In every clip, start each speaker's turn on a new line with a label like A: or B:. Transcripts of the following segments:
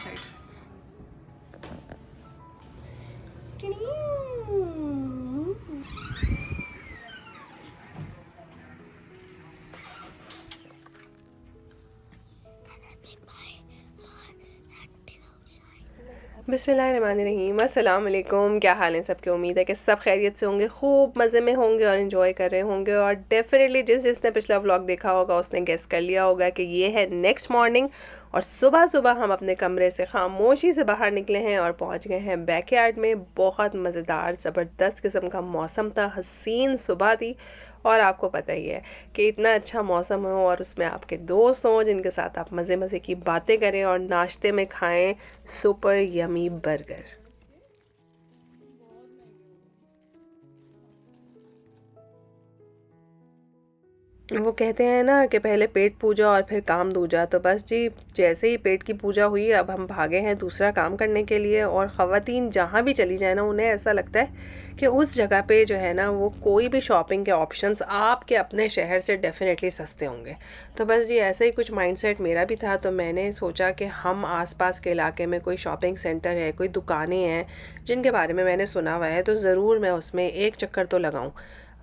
A: Side से। बिस्मिल्लाहिर्रहमानिर्रहीम, अस्सलाम वालेकुम। क्या हाल है सबके? उम्मीद है कि सब खैरियत से होंगे, खूब मज़े में होंगे और इन्जॉय कर रहे होंगे। और डेफिनेटली जिसने पिछला व्लॉग देखा होगा उसने गेस कर लिया होगा कि ये है नेक्स्ट मॉर्निंग और सुबह सुबह हम अपने कमरे से खामोशी से बाहर निकले हैं और पहुंच गए हैं बैकयार्ड में। बहुत मज़ेदार ज़बरदस्त किस्म का मौसम था, हसीन सुबह थी और आपको पता ही है कि इतना अच्छा मौसम हो और उसमें आपके दोस्त हों जिनके साथ आप मज़े मज़े की बातें करें और नाश्ते में खाएं सुपर यमी बर्गर। वो कहते हैं ना कि पहले पेट पूजा और फिर काम दूजा, तो बस जी जैसे ही पेट की पूजा हुई अब हम भागे हैं दूसरा काम करने के लिए। और ख़वातीन जहाँ भी चली जाए ना उन्हें ऐसा लगता है कि उस जगह पे जो है ना वो कोई भी शॉपिंग के ऑप्शंस आपके अपने शहर से डेफिनेटली सस्ते होंगे। तो बस जी ऐसा ही कुछ माइंडसेट मेरा भी था, तो मैंने सोचा कि हम आसपास के इलाके में कोई शॉपिंग सेंटर है, कोई दुकानें हैं जिनके बारे में मैंने सुना हुआ है, तो ज़रूर मैं उसमें एक चक्कर तो लगाऊं।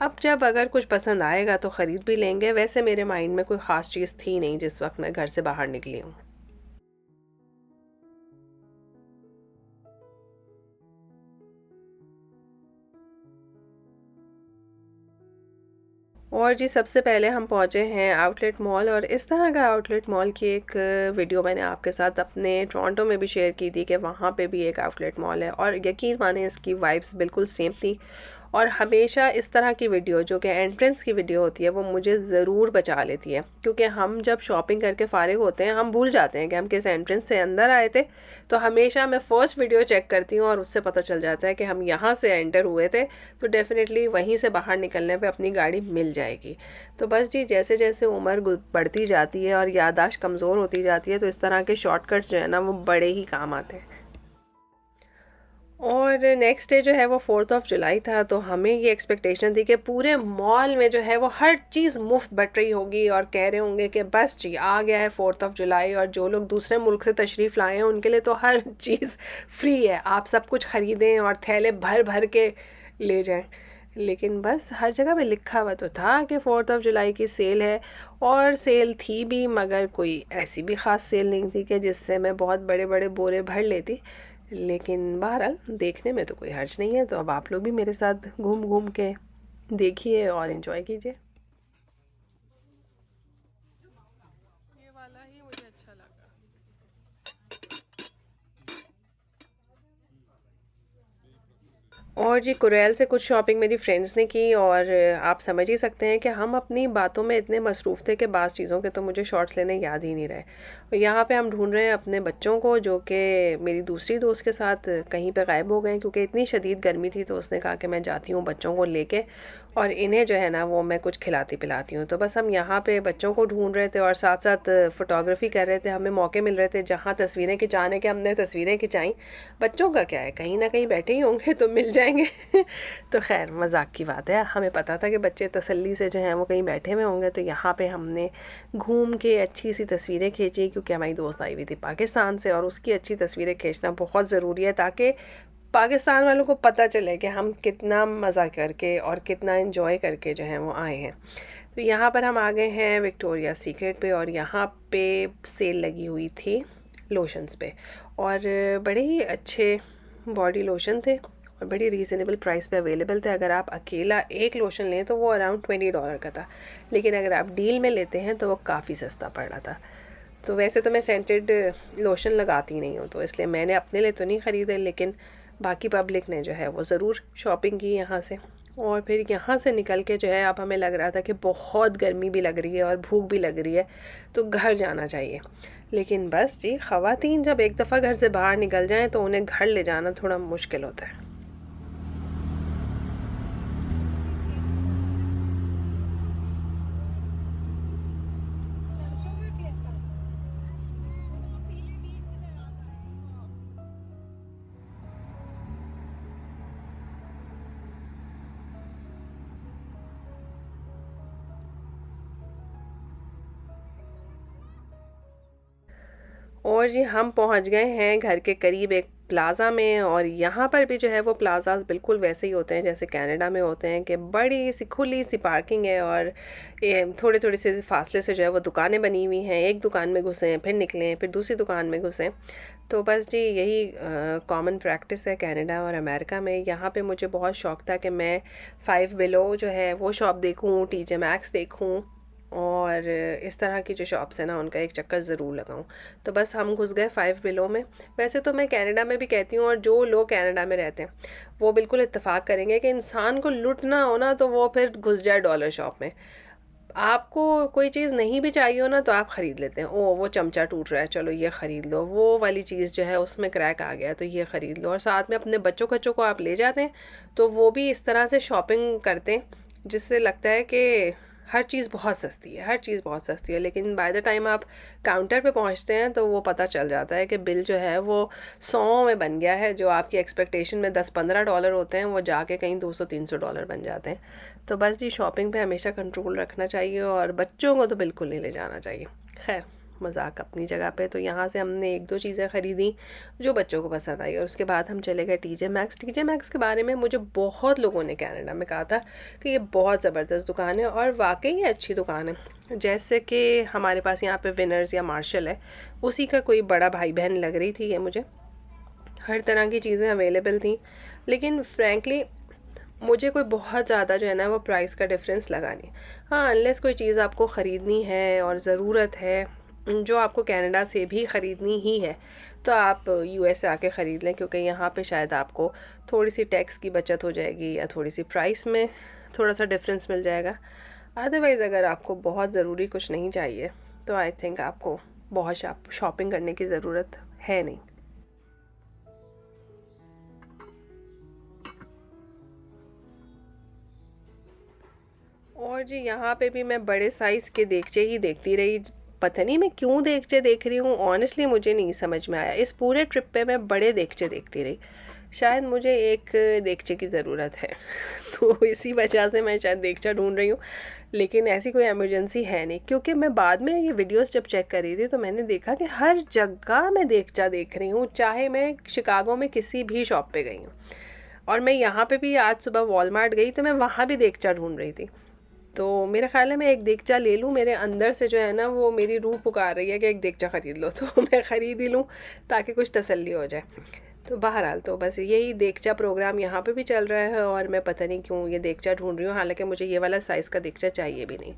A: अब जब अगर कुछ पसंद आएगा तो ख़रीद भी लेंगे। वैसे मेरे माइंड में कोई ख़ास चीज़ थी नहीं जिस वक्त मैं घर से बाहर निकली हूँ। और जी सबसे पहले हम पहुँचे हैं आउटलेट मॉल, और इस तरह का आउटलेट मॉल की एक वीडियो मैंने आपके साथ अपने टोरंटो में भी शेयर की थी कि वहाँ पे भी एक आउटलेट मॉल है और यकीन माने इसकी वाइब्स बिल्कुल सेम थी। और हमेशा इस तरह की वीडियो जो कि एंट्रेंस की वीडियो होती है वो मुझे ज़रूर बचा लेती है, क्योंकि हम जब शॉपिंग करके फ़ारिग होते हैं हम भूल जाते हैं कि हम किस एंट्रेंस से अंदर आए थे। तो हमेशा मैं फ़र्स्ट वीडियो चेक करती हूँ और उससे पता चल जाता है कि हम यहाँ से एंटर हुए थे, तो डेफ़िनेटली वहीं से बाहर निकलने पे अपनी गाड़ी मिल जाएगी। तो बस जी जैसे जैसे उम्र बढ़ती जाती है और याददाश्त कमज़ोर होती जाती है तो इस तरह के शॉर्टकट्स जो है ना वो बड़े ही काम आते हैं। और नेक्स्ट डे जो है वो 4 जुलाई था, तो हमें ये एक्सपेक्टेशन थी कि पूरे मॉल में जो है वो हर चीज़ मुफ्त बट रही होगी और कह रहे होंगे कि बस जी आ गया है 4 जुलाई और जो लोग दूसरे मुल्क से तशरीफ़ लाए हैं उनके लिए तो हर चीज़ फ्री है, आप सब कुछ ख़रीदें और थैले भर भर के ले जाएं। लेकिन बस हर जगह पे लिखा हुआ तो था कि 4 जुलाई की सेल है, और सेल थी भी मगर कोई ऐसी भी ख़ास सेल नहीं थी कि जिससे मैं बहुत बड़े बड़े बोरे भर लेती। लेकिन बहरहाल देखने में तो कोई हर्ज नहीं है, तो अब आप लोग भी मेरे साथ घूम घूम के देखिए और एंजॉय कीजिए। ये वाला ही मुझे अच्छा लगा। और जी कुरैल से कुछ शॉपिंग मेरी फ्रेंड्स ने की, और आप समझ ही सकते हैं कि हम अपनी बातों में इतने मसरूफ़ थे कि बाज़ चीज़ों के तो मुझे शॉर्ट्स लेने याद ही नहीं रहे। और यहाँ पे हम ढूंढ रहे हैं अपने बच्चों को जो कि मेरी दूसरी दोस्त के साथ कहीं पे गायब हो गए हैं, क्योंकि इतनी शदीद गर्मी थी तो उसने कहा कि मैं जाती हूँ बच्चों को लेके और इन्हें जो है ना वो मैं कुछ खिलाती पिलाती हूँ। तो बस हम यहाँ पे बच्चों को ढूंढ रहे थे और साथ साथ फ़ोटोग्राफ़ी कर रहे थे। हमें मौके मिल रहे थे जहाँ तस्वीरें खिंचाने के, हमने तस्वीरें खिंचाई। बच्चों का क्या है, कहीं ना कहीं बैठे ही होंगे तो मिल जाएंगे। तो खैर मजाक की बात है, हमें पता था कि बच्चे तसल्ली से जो हैं वो कहीं बैठे हुए होंगे। तो यहाँ पे हमने घूम के अच्छी सी तस्वीरें खींची, क्योंकि हमारी दोस्त आई हुई थी पाकिस्तान से और उसकी अच्छी तस्वीरें खींचना बहुत ज़रूरी है ताकि पाकिस्तान वालों को पता चले कि हम कितना मज़ा करके और कितना इन्जॉय करके जो है वो आए हैं। तो यहाँ पर हम आ गए हैं विक्टोरिया सीक्रेट पे, और यहाँ पे सेल लगी हुई थी लोशंस पे, और बड़े ही अच्छे बॉडी लोशन थे और बड़ी रीज़नेबल प्राइस पे अवेलेबल थे। अगर आप अकेला एक लोशन लें तो वो अराउंड $20 का था, लेकिन अगर आप डील में लेते हैं तो वो काफ़ी सस्ता पड़ रहा था। तो वैसे तो मैं सेंटेड लोशन लगाती नहीं हूँ, तो इसलिए मैंने अपने लिए तो नहीं ख़रीदे, लेकिन बाकी पब्लिक ने जो है वो ज़रूर शॉपिंग की यहाँ से। और फिर यहाँ से निकल के जो है अब हमें लग रहा था कि बहुत गर्मी भी लग रही है और भूख भी लग रही है, तो घर जाना चाहिए। लेकिन बस जी ख़वातीन जब एक दफ़ा घर से बाहर निकल जाएं तो उन्हें घर ले जाना थोड़ा मुश्किल होता है। और जी हम पहुंच गए हैं घर के करीब एक प्लाज़ा में, और यहाँ पर भी जो है वो प्लाज़ास बिल्कुल वैसे ही होते हैं जैसे कनाडा में होते हैं, कि बड़ी सी खुली सी पार्किंग है, और ये थोड़े थोड़े से फासले से जो है वो दुकानें बनी हुई हैं। एक दुकान में घुसें, फिर निकलें, फिर दूसरी दुकान में घुसें। तो बस जी यही कॉमन प्रैक्टिस है कनाडा और अमेरिका में। यहाँ पे मुझे बहुत शौक़ था कि मैं 5 बिलो जो है वो शॉप देखूँ, TJ Maxx देखूँ, और इस तरह की जो शॉप्स हैं ना उनका एक चक्कर ज़रूर लगाऊं। तो बस हम घुस गए 5 बिलो में। वैसे तो मैं कनाडा में भी कहती हूँ, और जो लोग कनाडा में रहते हैं वो बिल्कुल इत्तेफाक करेंगे कि इंसान को लूट ना हो ना तो वो फिर घुस जाए डॉलर शॉप में। आपको कोई चीज़ नहीं भी चाहिए हो ना तो आप ख़रीद लेते हैं। ओ वो चमचा टूट रहा है, चलो ये ख़रीद लो। वो वाली चीज़ जो है उसमें क्रैक आ गया तो ये ख़रीद लो। और साथ में अपने बच्चों कच्चों को आप ले जाते हैं तो वो भी इस तरह से शॉपिंग करते हैं जिससे लगता है कि हर चीज़ बहुत सस्ती है, हर चीज़ बहुत सस्ती है। लेकिन बाय द टाइम आप काउंटर पे पहुंचते हैं तो वो पता चल जाता है कि बिल जो है वो 100 में बन गया है। जो आपकी एक्सपेक्टेशन में $10-15 होते हैं वो जाके कहीं $200-300 बन जाते हैं। तो बस जी शॉपिंग पे हमेशा कंट्रोल रखना चाहिए, और बच्चों को तो बिल्कुल नहीं ले जाना चाहिए। खैर मज़ाक अपनी जगह पे। तो यहाँ से हमने 1-2 चीज़ें ख़रीदी जो बच्चों को पसंद आई, और उसके बाद हम चले गए TJ Maxx के बारे में मुझे बहुत लोगों ने कनाडा में कहा था कि ये बहुत ज़बरदस्त दुकान है, और वाकई ये अच्छी दुकान है। जैसे कि हमारे पास यहाँ पे विनर्स या मार्शल है, उसी का कोई बड़ा भाई बहन लग रही थी ये मुझे। हर तरह की चीज़ें अवेलेबल थी, लेकिन फ्रैंकली मुझे कोई बहुत ज़्यादा जो है ना वो प्राइस का डिफरेंस लगा नहीं। हाँ, अनलेस कोई चीज़ आपको ख़रीदनी है और ज़रूरत है, जो आपको कनाडा से भी ख़रीदनी ही है, तो आप US से आके ख़रीद लें, क्योंकि यहाँ पे शायद आपको थोड़ी सी टैक्स की बचत हो जाएगी या थोड़ी सी प्राइस में थोड़ा सा डिफरेंस मिल जाएगा। अदरवाइज़ अगर आपको बहुत ज़रूरी कुछ नहीं चाहिए तो आई थिंक आपको बहुत शॉपिंग करने की ज़रूरत है नहीं। और जी यहाँ पे भी मैं बड़े साइज़ के देगचे ही देखती रही। पता नहीं मैं क्यों देगचे देख रही हूँ, ऑनेस्टली मुझे नहीं समझ में आया। इस पूरे ट्रिप पे मैं बड़े देगचे देखती रही। शायद मुझे एक देगचे की ज़रूरत है तो इसी वजह से मैं शायद देगचा ढूंढ रही हूँ, लेकिन ऐसी कोई इमरजेंसी है नहीं। क्योंकि मैं बाद में ये वीडियोस जब चेक कर रही थी तो मैंने देखा कि हर जगह मैं देगचा देख रही हूँ, चाहे मैं शिकागो में किसी भी शॉप पे गई हूँ। और मैं यहाँ पे भी आज सुबह वॉलमार्ट गई तो मैं वहाँ भी देगचा ढूंढ रही थी। तो मेरा ख़्याल है मैं एक देगचा ले लूँ। मेरे अंदर से जो है ना वो मेरी रूह पुकार रही है कि एक देगचा ख़रीद लो, तो मैं ख़रीद ही लूँ ताकि कुछ तसल्ली हो जाए। तो बहरहाल तो बस यही देगचा प्रोग्राम यहाँ पे भी चल रहा है, और मैं पता नहीं क्यों ये देगचा ढूंढ रही हूँ। हालांकि मुझे ये वाला साइज़ का देगचा चाहिए भी नहीं,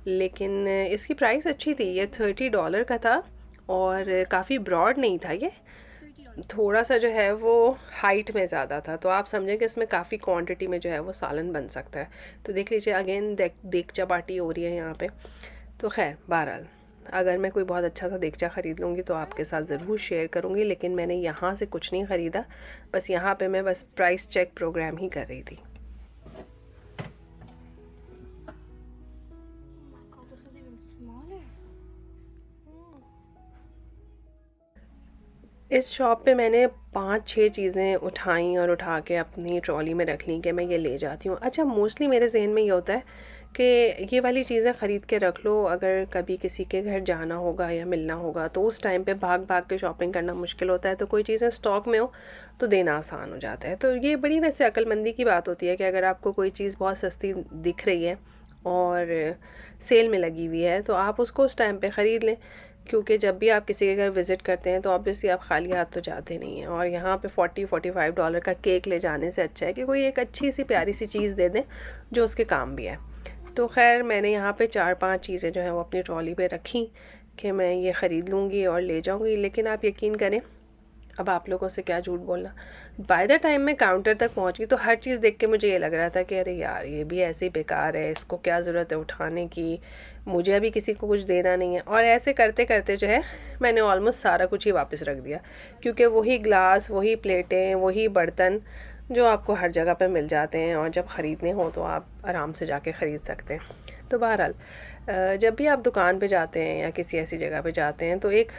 A: लेकिन इसकी प्राइस अच्छी थी। ये $30 का था, और काफ़ी ब्रॉड नहीं था ये, थोड़ा सा जो है वो हाइट में ज़्यादा था। तो आप समझें कि इसमें काफ़ी क्वांटिटी में जो है वो सालन बन सकता है। तो देख लीजिए अगेन देगचा पार्टी हो रही है यहाँ पे। तो खैर बहरहाल अगर मैं कोई बहुत अच्छा सा देगचा ख़रीद लूँगी तो आपके साथ ज़रूर शेयर करूँगी। लेकिन मैंने यहाँ से कुछ नहीं ख़रीदा, बस यहाँ पे मैं बस प्राइस चेक प्रोग्राम ही कर रही थी। इस शॉप पे मैंने 5-6 चीज़ें उठाई और उठा के अपनी ट्रॉली में रख ली कि मैं ये ले जाती हूँ। अच्छा, मोस्टली मेरे जहन में ये होता है कि ये वाली चीज़ें ख़रीद के रख लो, अगर कभी किसी के घर जाना होगा या मिलना होगा तो उस टाइम पे भाग भाग के शॉपिंग करना मुश्किल होता है। तो कोई चीज़ें स्टॉक में हो तो देना आसान हो जाता है। तो ये बड़ी वैसे अक्लमंदी की बात होती है कि अगर आपको कोई चीज़ बहुत सस्ती दिख रही है और सेल में लगी हुई है तो आप उसको उस टाइम पे ख़रीद लें, क्योंकि जब भी आप किसी के घर विज़िट करते हैं तो ऑब्वियसली आप खाली हाथ तो जाते नहीं हैं। और यहाँ पे $40-45 का केक ले जाने से अच्छा है कि कोई एक अच्छी सी प्यारी सी चीज़ दे दें जो उसके काम भी है। तो खैर मैंने यहाँ पे 4-5 चीज़ें जो हैं वो अपनी ट्रॉली पे रखी कि मैं ये ख़रीद लूँगी और ले जाऊँगी। लेकिन आप यकीन करें, अब आप लोगों से क्या झूठ बोलना, बाय द टाइम मैं काउंटर तक पहुंची तो हर चीज़ देख के मुझे ये लग रहा था कि अरे यार ये भी ऐसे ही बेकार है, इसको क्या ज़रूरत है उठाने की, मुझे अभी किसी को कुछ देना नहीं है। और ऐसे करते करते जो है मैंने ऑलमोस्ट सारा कुछ ही वापस रख दिया, क्योंकि वही ग्लास, वही प्लेटें, वही बर्तन जो आपको हर जगह पे मिल जाते हैं, और जब ख़रीदने हो तो आप आराम से जाके ख़रीद सकते हैं। तो बहरहाल जब भी आप दुकान पे जाते हैं या किसी ऐसी जगह पे जाते हैं तो एक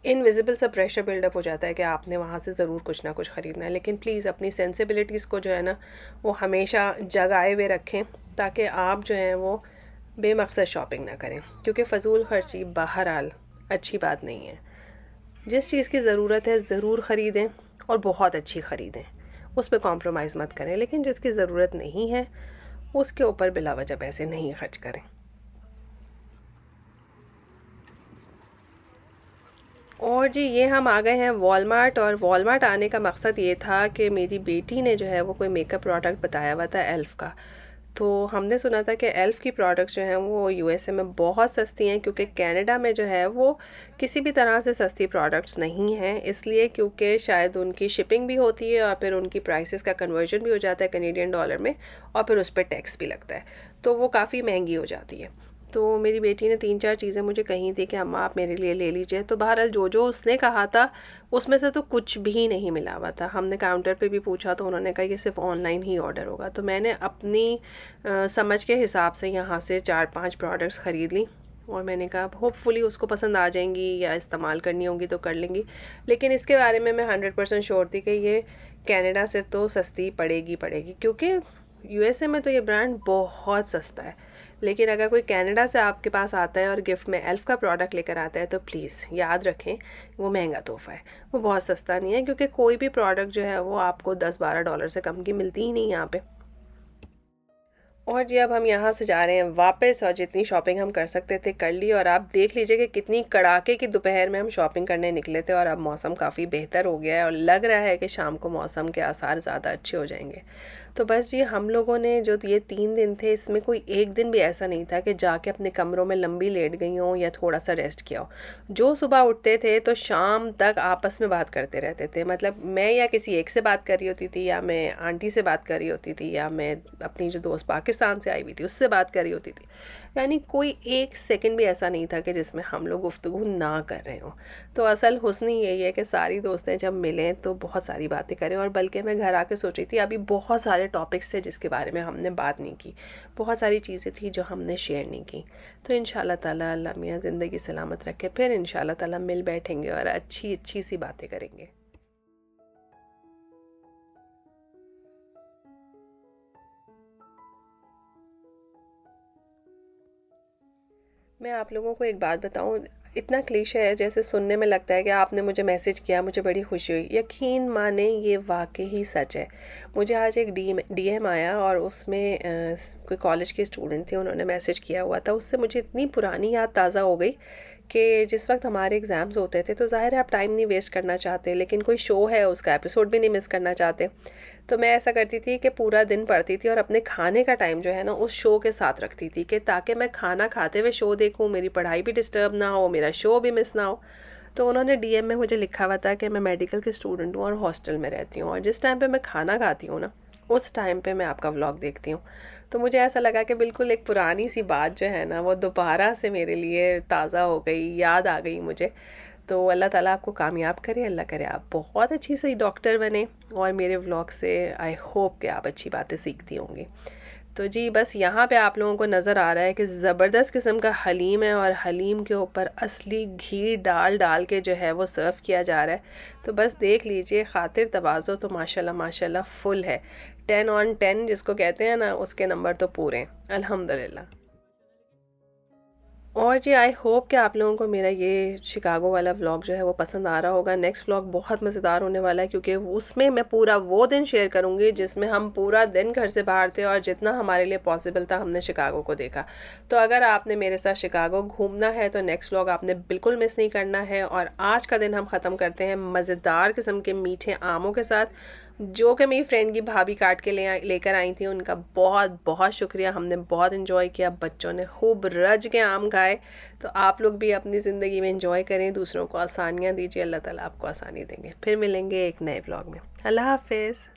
A: इनविजिबल सा प्रेशर बिल्डअप हो जाता है कि आपने वहाँ से ज़रूर कुछ ना कुछ ख़रीदना है। लेकिन प्लीज़ अपनी सेंसिबिलिटीज़ को जो है ना वो हमेशा जगाए हुए रखें, ताकि आप जो हैं वो बेमकसद शॉपिंग ना करें, क्योंकि फ़जूल ख़र्ची बहरहाल अच्छी बात नहीं है। जिस चीज़ की ज़रूरत है ज़रूर ख़रीदें और बहुत अच्छी ख़रीदें, उस पे कॉम्प्रोमाइज़ मत करें, लेकिन जिसकी ज़रूरत नहीं है उसके ऊपर बिला वजह पैसे नहीं खर्च करें। और जी ये हम आ गए हैं वॉलमार्ट, और वॉलमार्ट आने का मकसद ये था कि मेरी बेटी ने जो है वो कोई मेकअप प्रोडक्ट बताया हुआ था एल्फ़ का। तो हमने सुना था कि एल्फ़ की प्रोडक्ट्स जो हैं वो यूएसए में बहुत सस्ती हैं, क्योंकि कनाडा में जो है वो किसी भी तरह से सस्ती प्रोडक्ट्स नहीं हैं, इसलिए क्योंकि शायद उनकी शिपिंग भी होती है और फिर उनकी प्राइसेस का कन्वर्जन भी हो जाता है कनेडियन डॉलर में, और फिर उस पर टैक्स भी लगता है, तो वो काफ़ी महंगी हो जाती है। तो मेरी बेटी ने 3-4 चीज़ें मुझे कही थी कि अम्मा आप मेरे लिए ले लीजिए, तो बहरहाल जो जो उसने कहा था उसमें से तो कुछ भी नहीं मिला हुआ था। हमने काउंटर पे भी पूछा तो उन्होंने कहा ये सिर्फ ऑनलाइन ही ऑर्डर होगा। तो मैंने अपनी समझ के हिसाब से यहाँ से 4-5 प्रोडक्ट्स ख़रीद ली, और मैंने कहा होपफुली उसको पसंद आ जाएंगी या इस्तेमाल करनी होंगी तो कर लेंगी। लेकिन इसके बारे में मैं 100% श्योर थी कि ये कनाडा से तो सस्ती पड़ेगी पड़ेगी, क्योंकि यूएसए में तो ये ब्रांड बहुत सस्ता है। लेकिन अगर कोई कनाडा से आपके पास आता है और गिफ्ट में एल्फ़ का प्रोडक्ट लेकर आता है तो प्लीज़ याद रखें वो महंगा तोहफ़ा है, वो बहुत सस्ता नहीं है, क्योंकि कोई भी प्रोडक्ट जो है वो आपको 10-12 डॉलर से कम की मिलती ही नहीं यहाँ पे। और जी अब हम यहाँ से जा रहे हैं वापस, और जितनी शॉपिंग हम कर सकते थे कर ली, और आप देख लीजिए कि कितनी कड़ाके की दोपहर में हम शॉपिंग करने निकले थे, और अब मौसम काफ़ी बेहतर हो गया है और लग रहा है कि शाम को मौसम के आसार ज़्यादा अच्छे हो जाएंगे। तो बस जी हम लोगों ने जो ये 3 दिन थे इसमें कोई एक दिन भी ऐसा नहीं था कि जाके अपने कमरों में लंबी लेट गई हों या थोड़ा सा रेस्ट किया हो। जो सुबह उठते थे तो शाम तक आपस में बात करते रहते थे, मतलब मैं या किसी एक से बात कर रही होती थी, या मैं आंटी से बात कर रही होती थी, या मैं अपनी जो दोस्त पाकिस्तान से आई हुई थी उससे बात कर रही होती थी। यानी कोई एक सेकंड भी ऐसा नहीं था कि जिसमें हम लोग गुफ्तगू ना कर रहे हों। तो असल हुस्न यही है कि सारी दोस्तें जब मिलें तो बहुत सारी बातें करें, और बल्कि मैं घर आके सोच रही थी अभी बहुत सारे टॉपिक्स थे जिसके बारे में हमने बात नहीं की, बहुत सारी चीज़ें थी जो हमने शेयर नहीं की। तो इंशाल्लाह ताला अल्लाह मियाँ ज़िंदगी सलामत रखे, फिर इंशाल्लाह ताला मिल बैठेंगे और अच्छी अच्छी सी बातें करेंगे। मैं आप लोगों को एक बात बताऊँ, इतना क्लीशे है जैसे सुनने में लगता है कि आपने मुझे मैसेज किया मुझे बड़ी खुशी हुई, यकीन माने ये वाकई ही सच है। मुझे आज एक डीएम आया और उसमें कोई कॉलेज के स्टूडेंट थे, उन्होंने मैसेज किया हुआ था, उससे मुझे इतनी पुरानी याद ताज़ा हो गई कि जिस वक्त हमारे एग्ज़ाम्स होते थे तो ज़ाहिर है आप टाइम नहीं वेस्ट करना चाहते, लेकिन कोई शो है उसका एपिसोड भी नहीं मिस करना चाहते। तो मैं ऐसा करती थी कि पूरा दिन पढ़ती थी और अपने खाने का टाइम जो है ना उस शो के साथ रखती थी, कि ताकि मैं खाना खाते हुए शो देखूं, मेरी पढ़ाई भी डिस्टर्ब ना हो, मेरा शो भी मिस ना हो। तो उन्होंने डीएम में मुझे लिखा हुआ था कि मैं मेडिकल की स्टूडेंट हूँ और हॉस्टल में रहती हूँ, और जिस टाइम पे मैं खाना खाती हूँ ना उस टाइम पे मैं आपका व्लॉग देखती हूँ। तो मुझे ऐसा लगा कि बिल्कुल एक पुरानी सी बात जो है ना वो दोबारा से मेरे लिए ताज़ा हो गई, याद आ गई मुझे। तो अल्लाह ताला आपको कामयाब करे, अल्लाह करे आप बहुत अच्छी सी डॉक्टर बने, और मेरे व्लॉग से आई होप कि आप अच्छी बातें सीखती होंगी। तो जी बस यहाँ पे आप लोगों को नज़र आ रहा है कि ज़बरदस्त किस्म का हलीम है, और हलीम के ऊपर असली घी डाल डाल के जो है वो सर्व किया जा रहा है। तो बस देख लीजिए, खातिर तवाज़ो तो माशाल्लाह माशाल्लाह फुल है, 10/10 जिसको कहते हैं ना उसके नंबर तो पूरे हैं अल्हम्दुलिल्लाह। और जी आई होप कि आप लोगों को मेरा ये शिकागो वाला व्लॉग जो है वो पसंद आ रहा होगा। नेक्स्ट व्लॉग बहुत मज़ेदार होने वाला है, क्योंकि उसमें मैं पूरा वो दिन शेयर करूँगी जिसमें हम पूरा दिन घर से बाहर थे और जितना हमारे लिए पॉसिबल था हमने शिकागो को देखा। तो अगर आपने मेरे साथ शिकागो घूमना है तो नेक्स्ट व्लॉग आपने बिल्कुल मिस नहीं करना है। और आज का दिन हम ख़त्म करते हैं मज़ेदार किस्म के मीठे आमों के साथ, जो कि मेरी फ्रेंड की भाभी काट के लेकर आई थी। उनका बहुत बहुत शुक्रिया, हमने बहुत इन्जॉय किया, बच्चों ने खूब रज के आम खाए। तो आप लोग भी अपनी ज़िंदगी में इन्जॉय करें, दूसरों को आसानियाँ दीजिए, अल्लाह ताला आपको आसानी देंगे। फिर मिलेंगे एक नए व्लॉग में। अल्लाह हाफिज़।